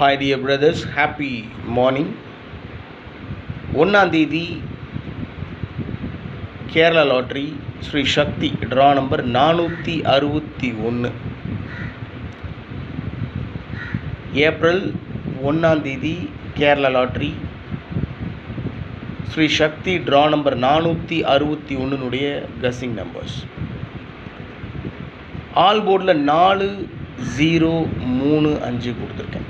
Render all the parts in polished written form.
Hi dear brothers, happy morning. 1ஆம் தேதி Kerala lottery Sri Sakthi draw number 461. April 1ஆம் தேதி Kerala lottery Sri Sakthi draw number 461 guessing numbers. All போர்டில் 4035 கொடுத்துருக்கேன்.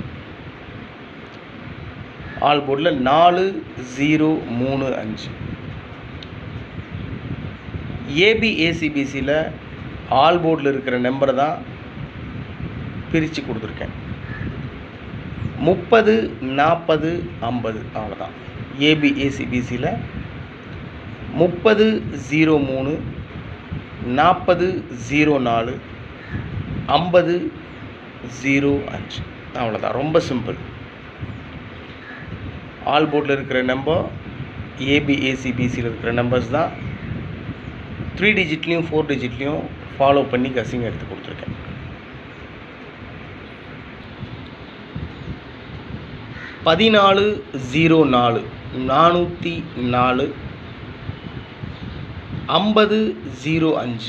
ஆல் போர்டில் 4035. ஏபிஏசிபிசியில் ஆல் போர்டில் இருக்கிற நம்பரை தான் பிரித்து கொடுத்துருக்கேன். 30 40 50 அவ்வளோதான். ஏபிஏசிபிசியில் 30 03 40 04 50 05 அவ்வளோதான். ரொம்ப சிம்பிள். ஆல் போர்டில் இருக்கிற நம்பர் ஏபிஏசிபிசியில் இருக்கிற நம்பர்ஸ் தான் 3 டிஜிட்லேயும் 4 டிஜிட்லேயும் ஃபாலோ பண்ணி கசிங் எடுத்து கொடுத்துருக்கேன். பதினாலு 04 404 50 05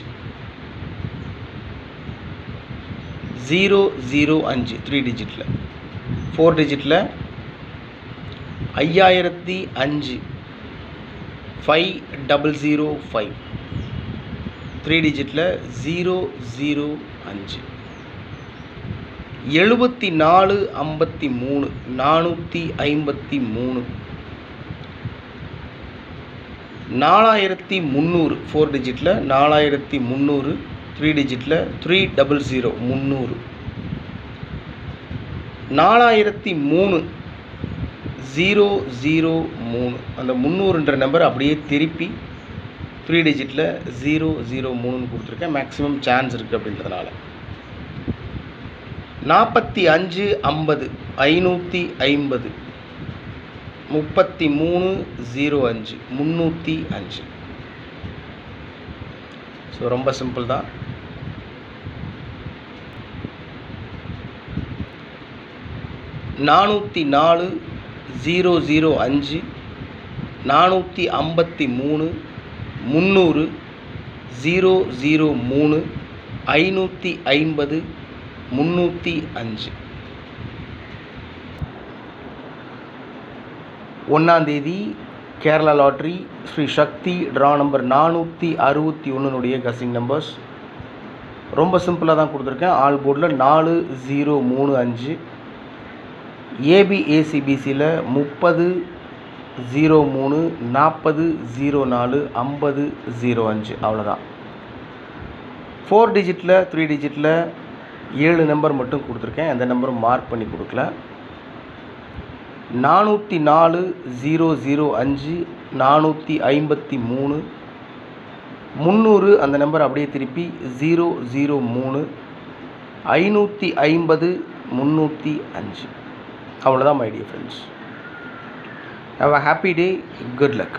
005 3 டிஜிட்டில். 4 டிஜிட்டில் 5005 5005 3 டிஜிட்டில் 005 74 53 453 4300 4 டிஜிட்டில் 4300 3 டிஜிட்டில் 300 300 4003 003 அந்த 300ன்ற நம்பர் அப்படியே திருப்பி 3 டிஜிட்டில் 003 கொடுத்துருக்கேன். மேக்ஸிமம் சான்ஸ் இருக்குது அப்படின்றதுனால. 45 50 550 33 05 305. ஸோ ரொம்ப சிம்பிள் தான். நானூற்றி 4 005 453 300 003 550 305. 1ஆம் தேதி Kerala lottery Sri Sakthi draw number 461 கசிங் numbers. ரொம்ப சிம்பிளாக தான் கொடுத்துருக்கேன். ஆல் போர்டில் 4035. ஏபிஏசிபிசியில் 30 03 40 04 50 05 அவ்வளோதான். 4 டிஜிட்டில் 3 டிஜிட்டில் 7 நம்பர் மட்டும் கொடுத்துருக்கேன். எந்த நம்பரும் மார்க் பண்ணி கொடுக்கல. 404 005 453 300 அந்த நம்பர் அப்படியே திருப்பி 003 550 305 அவ்வளோதான் my dear friends. Have a happy day. Good luck.